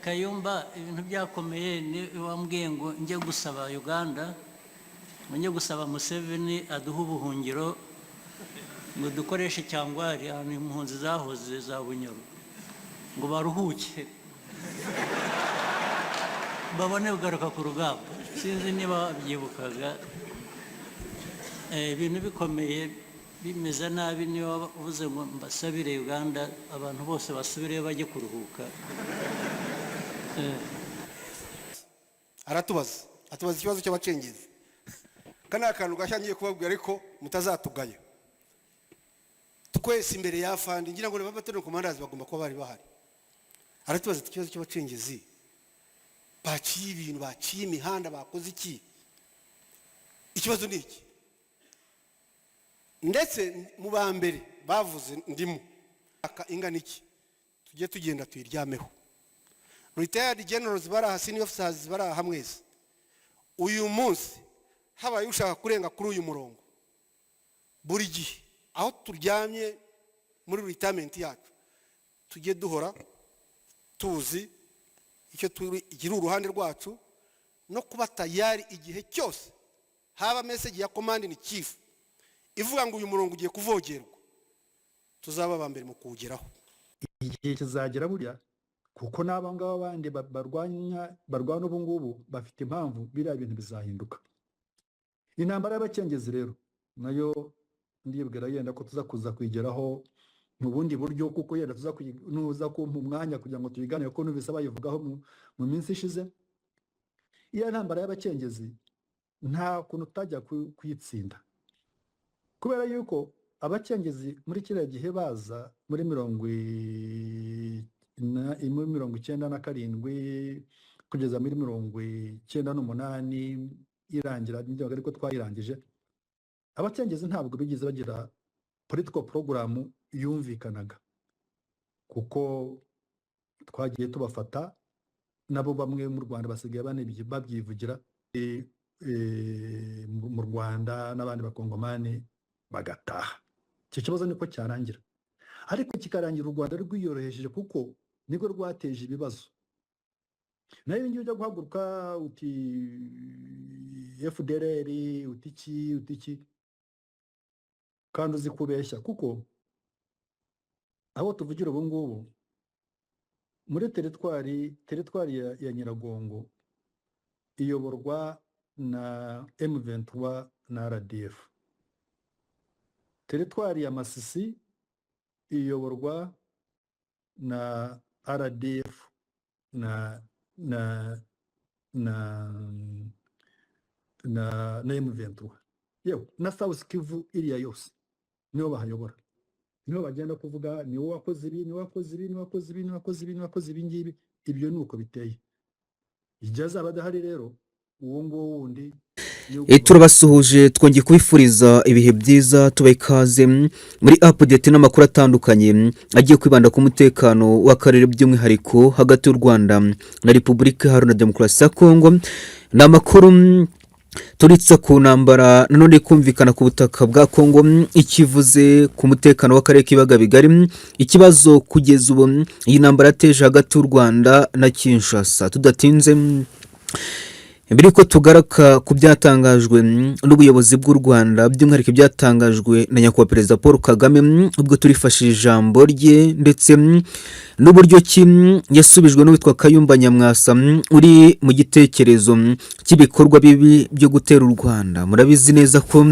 Kayumba ibintu byakomeye ni wambwiye ngo njye gusaba Uganda ngo njye gusaba Museveni aduha ubuhungiro ngo dukoreshe cyangwari ahantu impunzi zahoze za Bunyoro ngo baruhuke babone kugaruka ku rugamba. Sinzi niba byibukaga ibintu bikomeye bimeze nabi niyo uvuze ngo mbasabire Uganda abantu bose basubire bajye kuruhuka. Aratubaza ikibazo cy'abacengezi kana akantu gashangiye kubabwira ariko mutazatugaya twese imbere ya fandi ngira ngo babatene ku mandazi bagomba kuba bari bahari. Aratubaza ikibazo cy'abacengezi baciye ibintu baciye imihanda bakoze iki, ikibazo ni iki? Ndetse mu ba mbere bavuze ndimo ingana iki tujye tugenda tuyiryameho. Retired generals baraha, senior officers baraha mwese, uyu munsi habaye ushaka kurenga kuri uyu murongo buri gihe aho turyamye muri retirement yacu tujye duhora tuzi icyo turi uruhande rwacu no kuba tayari igihe cyose haba message ya command in chief ivuga ngo uyu murongo ugiye kuvogerwa tuzaba bambere mu kuwugeraho. Igihe kizagera burya kuko n'abangaba bandi barwana ubu ngubu bafite impamvu biriya bintu bizahinduka. Intambara y'abacengezi rero nayo ndibwira yenda ko tuzakuza kwigeraho mu bundi buryo kuko yenda tuza kumpa umwanya kugira ngo tuyiganire ko nubise bayivugaho mu minsi ishize. Iyo ntambara y'abacengezi nta kuntu utajya kuyitsinda kubera yuko abacengezi muri kiriya gihe baza muri 1997 kugeza muri 1998 irangira n'ibyo ariko twayirangije. Abacengezi ntabwo bigize bagira political program yumvikanaga kuko twagiye tubafata nabo bamwe mu Rwanda basigaye babyivugira mu Rwanda n'abandi bakongomani bagataha. Icyo kibazo niko cyarangira ariko kikarangira u Rwanda rwiyoroheje kuko niko rwateje ibibazo. Nayo ngiye ujya guhaguruka uti FDLR utiki kandi uzi kubeshya kuko aho tuvugira ubu ngubu muri teritwari ya Nyiragongo iyoborwa na M23 na RDF. Teritwari ya Masisi iyoborwa na RDF na M23. Yewe na South Kivu iriya yose niyo bahayobora, niyo bagenda kuvuga niwo wakoze ibi ngibi. Ibyo nuko biteye. Ijaza badahari rero uwo ngo wundi turabasuhuje twongeye kubifuriza ibihe byiza tubaye ikaze muri update n'amakuru atandukanye agiye kwibanda ku mutekano w'akarere by'umwihariko hagati y'u Rwanda na Repubulika Iharanira Demokarasi ya Kongo. N'amakuru turitsa ku ntambara nanone kumvikana ku butaka bwa Kongo ikivuze ku mutekano w'akarere k'ibiyaga bigari. Ikibazo kugeza ubu iyi ntambara yateje hagati y'u Rwanda na Kinshasa. Tudatinze mbere ko tugaraka ku byatangajwe n'ubuyobozi bw'u Rwanda by'umwihariko byatangajwe na nyakubahwa Perezida Paul Kagame ubwo turifashije ijambo rye ndetse n'uburyo ki yasubijwe n'uwitwa Kayumba Nyamwasa uri mu gitekerezo cy'ibikorwa bibi byo gutera u Rwanda. Murabizi neza ko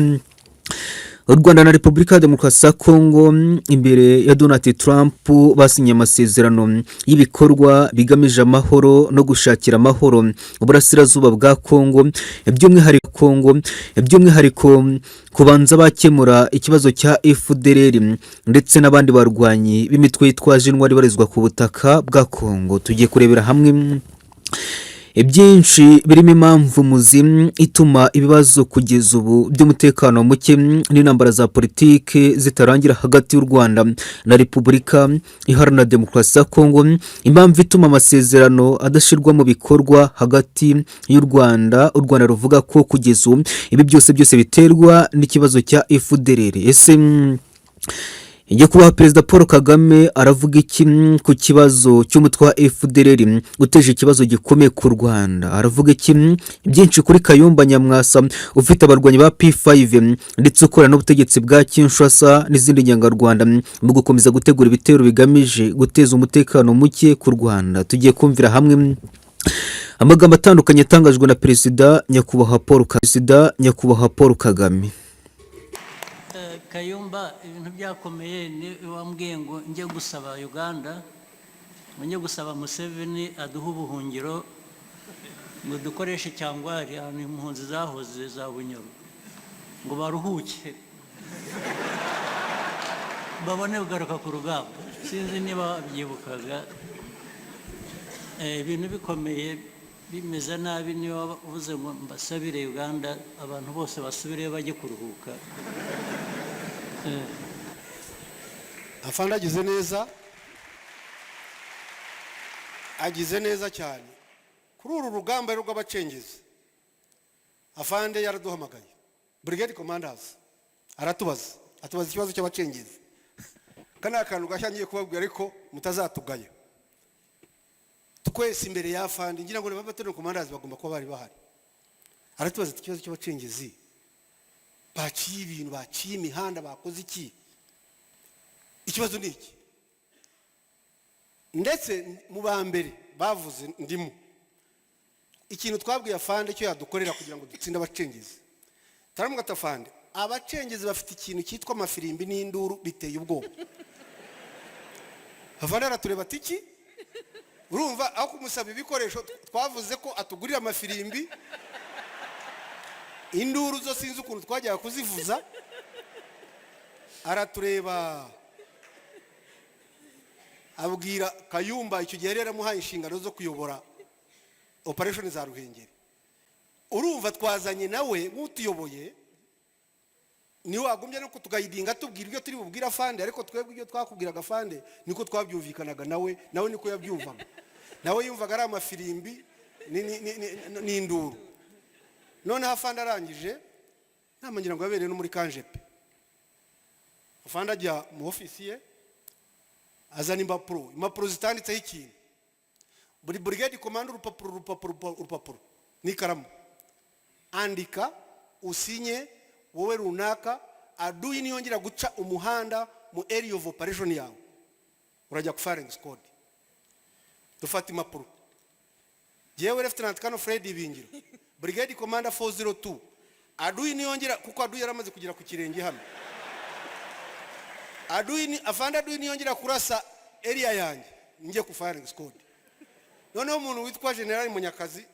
u Rwanda na Repubulika ya Demokarasi ya Kongo imbere ya Donald Trump basinye amasezerano y'ibikorwa bigamije amahoro no gushakira amahoro uburasirazuba bwa Kongo by'umwihariko kubanza bakemura ikibazo cya FDLR ndetse n'abandi barwanyi b'imitwe yitwaje intwari barizwa ku butaka bwa Kongo. Tugiye kurebera hamwe ibyinshi birimo impamvu muzi ituma ibibazo kugeza ubu by'umutekano muke n'intambara za politike zitarangira hagati y'u Rwanda na Repubulika Iharanira Demokarasi ya Kongo, impamvu ituma amasezerano adashirwa mu bikorwa hagati y'u Rwanda ruvuga ko kugeza ubu ibi byose biterwa n'ikibazo cya FDLR. Ese nyakubahwa perezida Paul Kagame aravuga iki ku kibazo cy'umutwe wa FDLR uteje ikibazo gikomeye ku Rwanda? Aravuga iki byinshi kuri Kayumba Nyamwasa ufite abarwanyi ba P5 ndetse ukorana n'ubutegetsi bwa Kinshasa n'izindi nyangarwanda mu gukomeza gutegura ibitero bigamije guteza umutekano muke ku Rwanda? Tugiye kumvira hamwe amagambo atandukanye atangajwe na perezida nyakubahwa Paul Kagame. Kayumba, ibintu byakomeye ni wambwiye ngo njye gusaba Uganda, ngo njye gusaba Museveni aduha ubuhungiro ngo dukoreshe cyangwari ahantu impunzi zahoze za Bunyoro ngo baruhuke babone kugaruka ku rugamba. Sinzi niba babyibukaga. Ibintu bikomeye bimeze nabi, niba uvuze ngo mbasabire Uganda abantu bose basubire bajye kuruhuka. Afande agize neza cyane kuri uru rugamba rw'abacengezi. Afande yaraduhamagaye, brigade commanders, atubaza ikibazo cy'abacengezi. Kana akantu gashangiye kubabwira ariko mutazatugaya. Twese imbere ya Afande ngira ngo n'ababatero commanders bagomba kuba bari bahari. Aratubaza ikibazo cy'abacengezi. Baciye ibintu, baciye imihanda, bakoze iki? Ikibazo ni iki? Ndetse mu bambere bavuze ndimo. Ikintu twabwiye Afande cyo yadukorera kugira ngo dutsinde abacengezi. Taramuga Afande, abacengezi bafite ikintu cyitwa amafirimbi n'induru biteye ubwoba. Afande aratureba ati iki? Urumva aho kumusaba ibikoresho twavuze ko atugurira amafirimbi, induru zo sinzi ukuntu twajyaga kuzivuza. Aratureba abwira Kayumba, icyo gihe rero amuhaye inshingano zo kuyobora operation za Ruhengeri. Urumva twazanye nawe nk'utuyoboye, niwe wagombye no kutugayidinga tubwira ibyo turi bubwira Afande, ariko twebwe ibyo twakubwiraga Afande niko twabyumvikanaga nawe niko yabyumvaga. Nawe yumvaga ari amafirimbi n'induru. None Afande arangije namangira ngo yabereye no muri Kanjepe. Afande ajya mu ofisi ye azana impapuro zitanditseho ikintu. Buri brigade command urupapuro n'ikaramu. Andika usinye wowe runaka, aduyi niyongera guca umuhanda mu area of operation yawe urajya ku firing squad. Dufata impapuro. Jewe Lieutenant Colonel Fred Bingiro, Brigade Commander 402. Aduyi niyongera, kuko aduyi yaramaze kugera ku kirenge hano. Afande aduyi niyongera kurasa area yanjye ngiye ku firing squad. Noneho umuntu witwa General Munyakazi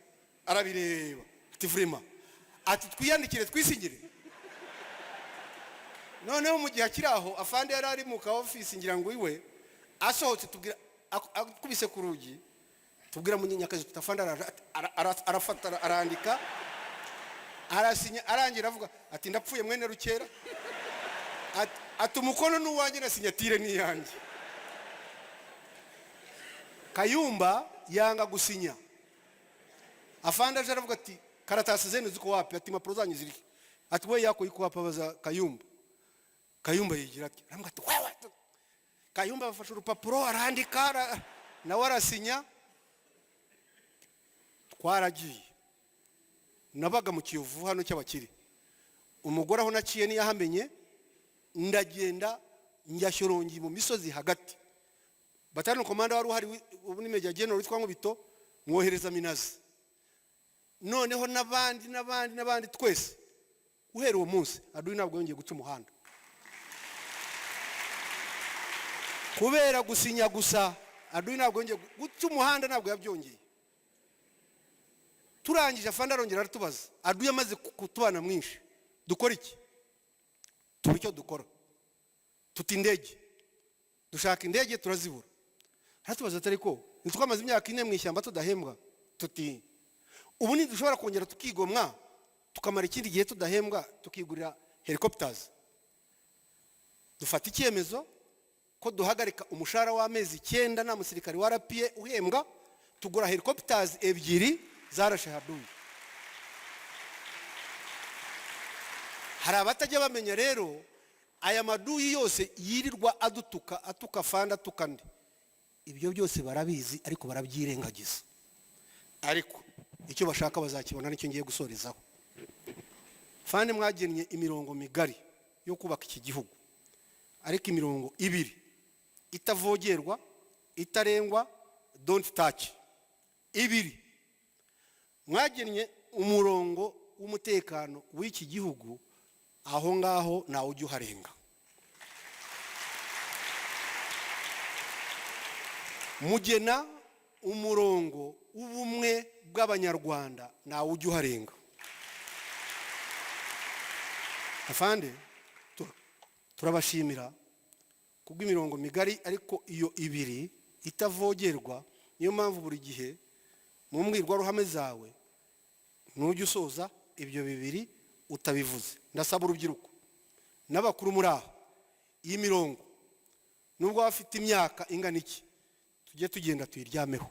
arabireba ati vrema, ati twiyandikire twisingire. Noneho mu gihe akiraho Afande yari ari mu ka office ngira ngo iwe asohotse tubwira akubise ku rugi, tubwira Munyakazi tutafanda arafata arandika arasinya, arangira avuga ati ndapfuye mwene Rukera, ati umukono n'uwanjye na sinyatire ni yanjye. Kayumba yanga gusinya. Afande aje aravuga ati karatasi zenu ziko wapi? Ati impapuro zanyu ziri. Ati we yako iko hapa baza Kayumba. Kayumba yigira ati aravuga ati wewe. Kayumba afashe urupapuro arandika nawe arasinya. Twaragiye. Nabaga mu Kiyovu hano cy'abakire. Umugore aho naciye ni yahamenye, ndagenda njya Shyorongi mu misozi hagati. Batano komanda wari uhari ubu ni Major General witwa Nkubito, mwohereza Minazi. Noneho n'abandi twese uhera uwo munsi aduyi ntabwo yongeye guca umuhanda. Kubera gusinya gusa aduyi ntabwo yongeye guca umuhanda, ntabwo yabyongeye. Turangije Afande arongera aratubaza, aduyi amaze kutubana mwinshi dukora iki? Turi icyo dukora. Tuti indege, dushaka indege turazibura. Aratubaza atari ko nitwamaze imyaka 4 mu ishyamba tudahembwa. Tuti ubu ni dushobora kongera tukigomwa tukamara ikindi gihe tudahembwa tukigurira helicopters. Dufata icyemezo ko duhagarika umushara w'amezi 9 na musirikari wa RPA uhembwa, tugura helicopters 2 zarashe haduyi. Hari abatajya bamenya rero aya maduyi yose yirirwa adutuka atuka fanda atukande, ibyo byose barabizi ariko barabyirengagiza. Ariko icyo bashaka bazakibona, nicyo ngiye gusorezaho. Fande mwagennye imirongo migari yo kubaka iki gihugu, ariko imirongo ibiri itavogerwa, itarengwa, don't touch. Ibiri mwagennye umurongo w'umutekano w'iki gihugu, aho ngaho nawe ujya uharenga. Mugena umurongo w'ubumwe bw'abanyarwanda, nawe ujya uharenga. Afande, turabashimira kubw'imirongo migari, ariko iyo ibiri itavogerwa, niyo mpamvu buri gihe mu mbwirwaruhame zawe nujya usoza ibyo bibiri utabivuze. Ndasaba urubyiruko n'abakuru muri aho, iyi mirongo nubwo bafite imyaka ingana iki, tujye tugenda tuyiryameho.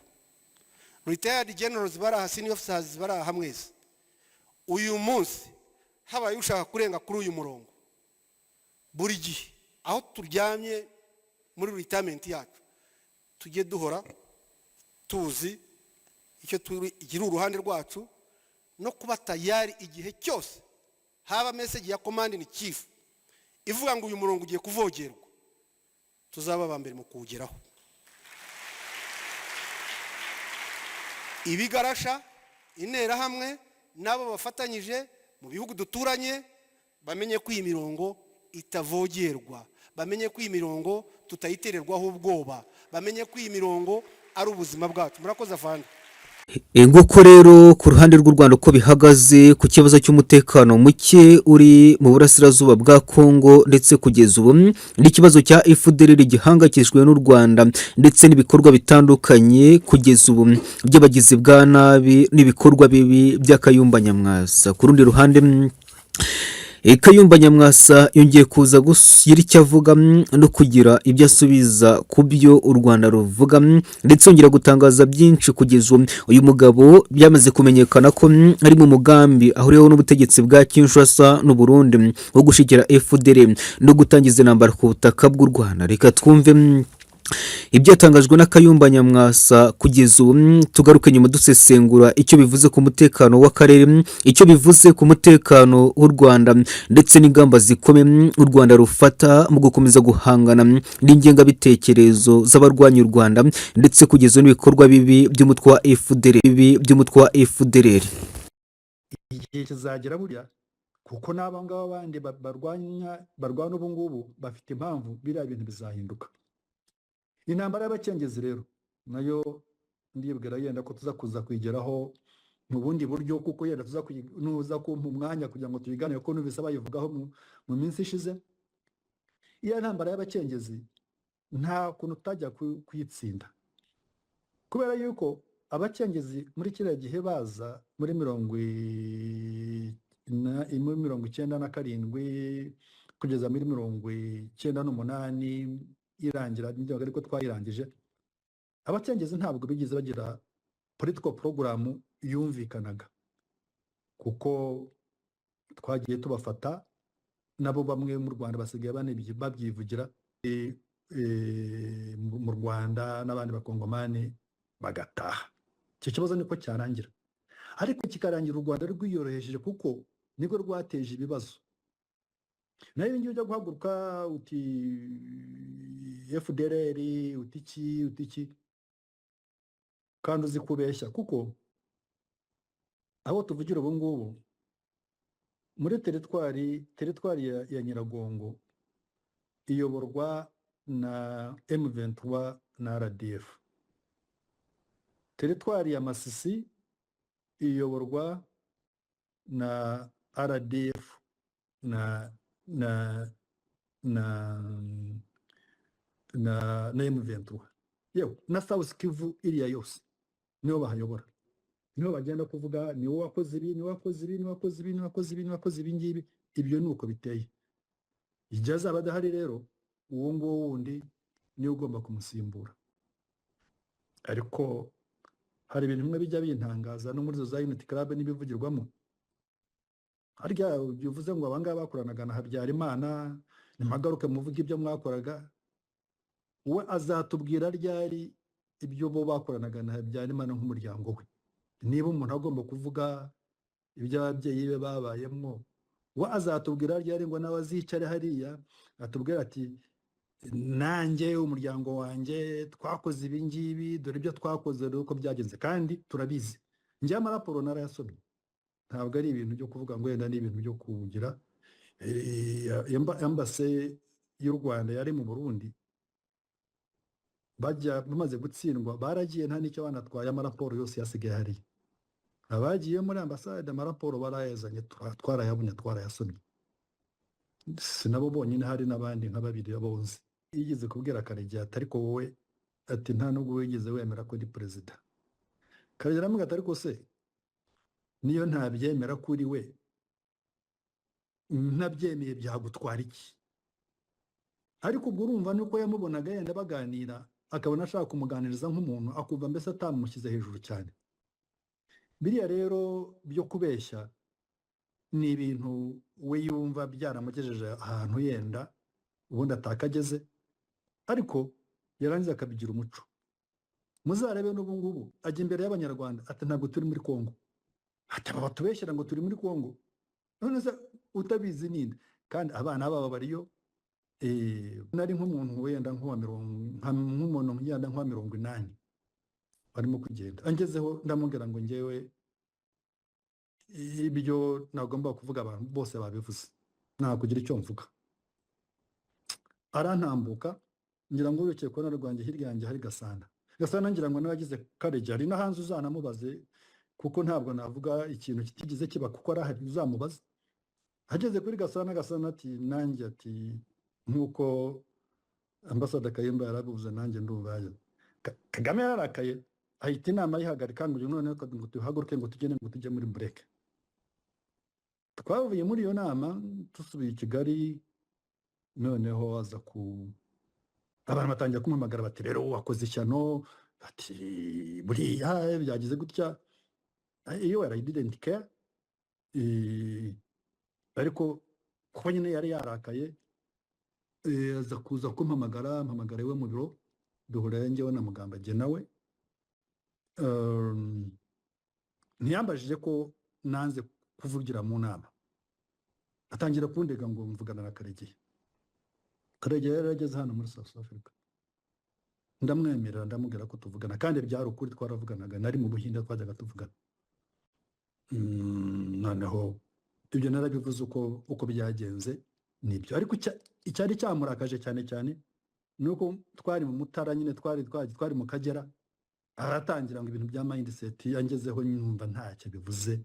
Retired generals baraha, senior officers baraha mwese, uyu munsi habaye ushaka kurenga kuri uyu murongo, buri gihe aho turyamye muri retirement yacu, tujye duhora tuzi icyo tugira uruhande rwacu, no kuba tayari igihe cyose haba message ya command in chief ivuga ngo uyu murongo ugiye kuvogerwa, tuzaba bambere mu kuwugeraho. Ibigarasha intera hamwe nabo bafatanyije mu bihugu duturanye bamenye ko iyi mirongo itavogerwa, bamenye ko iyi mirongo tutayitererwaho ubwoba, bamenye ko iyi mirongo ari ubuzima bwacu. Murakoze Afande. Nguko rero ku ruhande rw'u Rwanda uko bihagaze ku kibazo cy'umutekano muke uri mu burasirazuba bwa Kongo, ndetse kugeza ubu n'ikibazo cya FDLR gihangayikishijwe n'u Rwanda, ndetse n'ibikorwa bitandukanye kugeza ubu by'abagizi bwa nabi n'ibikorwa bibi by'Akayumba Nyamwasa. Ku rundi ruhande Kayumba Nyamwasa yongeye kuza gushyira icyo avuga no kugira ibyo asubiza ku byo u Rwanda ruvuga, ndetse yongera gutangaza byinshi. Kugeza uyu mugabo byamaze kumenyekana ko ari mu mugambi ahuriyeho n'ubutegetsi bwa Kinshasa n'u Burundi wo gushikira FDLR no gutangiza intambara ku butaka bw'u Rwanda. Reka twumve ibyatangajwe na Kayumba Nyamwasa. Kugeza ubu tugaruke nyuma dusesengura icyo bivuze ku mutekano w'akarere, icyo bivuze ku mutekano w'u Rwanda, ndetse n'ingamba zikomeye u Rwanda rufata mu gukomeza guhangana n'ingengabitekerezo z'abarwanya u Rwanda, ndetse kugeza n'ibikorwa bibi by'umutwe wa FDLR. Igihe kizagera burya, kuko n'aba ngaba bandi barwana ubu ngubu bafite impamvu, biriya bintu bizahinduka. Intambara y'abacengezi rero nayo ndibwira yenda ko tuza kuza kwigeraho mu bundi buryo, kuko yenda nuza kumpa umwanya kugira ngo tuyiganire, ko nubise bayivugaho mu minsi ishize. Iyo ntambara y'abacengezi nta kuntu utajya kuyitsinda, kubera yuko abacengezi muri kiriya gihe baza muri 1997 kugeza muri 1998 irangira, n'ibyo ariko twayirangije. Abacengezi ntabwo bigeze bagira political program yumvikanaga, kuko twagiye tubafata nabo, bamwe mu Rwanda basigaye babyivugira mu Rwanda, n'abandi bakongomani bagataha. Icyo kibazo niko cyarangira, ariko kikarangira u Rwanda rwiyorohesheje, kuko nibwo rwateje ibibazo. Nayo ngiye ujya guhaguruka uti FDLR utiki kandi uzi kubeshya, kuko aho tuvugira ubu ngubu muri teritwari ya Nyiragongo iyoborwa na M23 na RDF. Teritwari ya Masisi iyoborwa na RDF na M23. Yewe na South Kivu iriya yose niho bahayobora, niho bagenda kuvuga niwo wakoze ibi, niwo wakoze ibi, niwo wakoze ibi, niwo wakoze ibi, niwo wakoze ibi ngibi. Ibyo nuko biteye. Igihe azaba adahari rero, uwo nguwo wundi niwe ugomba kumusimbura. Ariko hari ibintu bimwe bijya bintangaza no muri zo za Unity Club n'ibivugirwamo. Harya bivuze ngo abangaba bakoranaga na Habyarimana nimagaruke muvuga ibyo mwakoraga, we azatubwira ryari ibyo bo bakoranaga na Habyarimana nk'umuryango we. Niba umuntu agomba kuvuga ibyo ababyeyi be babayemo, we azatubwira ryari ngo nawe azicare hariya atubwira ati nanjye umuryango wanjye twakoze ibi ngibi, dore ibyo twakoze, dore uko byagenze, kandi turabizi. Njye amaraporo narayasomye, ntabwo ari ibintu byo kuvuga ngo wenda ni ibintu byo kugira. Embase y'u Rwanda yari mu Burundi, bamaze gutsindwa baragiye nta n'icyo banatwaye, amaraporo yose yasigaye hariya. Abagiye muri ambasade amaraporo barayazanye, twarayabonye, twarayasomye. Sinabo bonyine, hari n'abandi nka babiri abonzi. Yigeze kubwira Karegeya ati ariko wowe ati nta nubwo wigeze wemera ko ndi perezida. Karegeya aramubwira ati ariko se niyo ntabyemera kuri we, ntabyemeye byagutwara iki? Ariko ubwo urumva nuko yamubonaga yenda baganira, akabona ashaka kumuganiriza nk'umuntu, akumva mbese atamushyize hejuru cyane. Biriya rero byo kubeshya ni ibintu we yumva byaramugejeje ahantu yenda ubundi atakageze, ariko yarangiza akabigira umuco. Muzarebe n'ubu ngubu ajya imbere y'Abanyarwanda ati ntabwo turi muri Kongo, ati aba batubeshyira ngo turi muri Kongo. None se utabizi ninde? Kandi abana baba bariyo. Nari nk'umuntu wenda nk'umuntu yenda nka 80 barimo kugenda, angezeho ndamubwira ngo ngewe ibyo nagomba kuvuga abantu bose babivuze, nta kugira icyo mvuga. Arantambuka, ngira ngo urukeye kubona rwanjye hirya yanjye hari Gasana. Gasana ngira ngo n'abagize Karegeya ari n'ahanze, uzanamubaze kuko ntabwo navuga ikintu kitigize kiba kuko arahari, uzamubaze. Hageze kuri Gasana, Gasana ati nanjye ati nk'uko ambasade Kayumba yarabivuze nanjye ndubaye. Kagame yararakaye ahita inama yihagarika ngo noneho ngo tuhaguruke ngo tugende ngo tujye muri break. Twavuye muri iyo nama tusubiye i Kigali, noneho aza abantu batangira kumuhamagara bati rero wakoze ishyano, bati buriya byagize gutya. Iyo I didn't care, ariko kuko nyine yari yarakaye, aza kuza kumpamagara, mpamagara iwe mu biro, duhura njyewe na Mugambage nawe. Ntiyambajije ko nanze kuvugira mu nama, atangira kundega ngo mvugana na Karegeya. Karegeya yarageze hano muri South Africa, ndamwemerera ndamubwira ko tuvugana, kandi byari ukuri, twaravuganaga, nari mu Buhinde twajyaga tuvugana. Noneho ibyo narabivuze uko byagenze nibyo, ariko icyari cyamurakaje cyane cyane nuko twari mu Mutara nyine, twari mu Kagera, aratangira ngo ibintu bya mindset yangezeho nyumva ntacyo bivuze,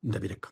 ndabireka.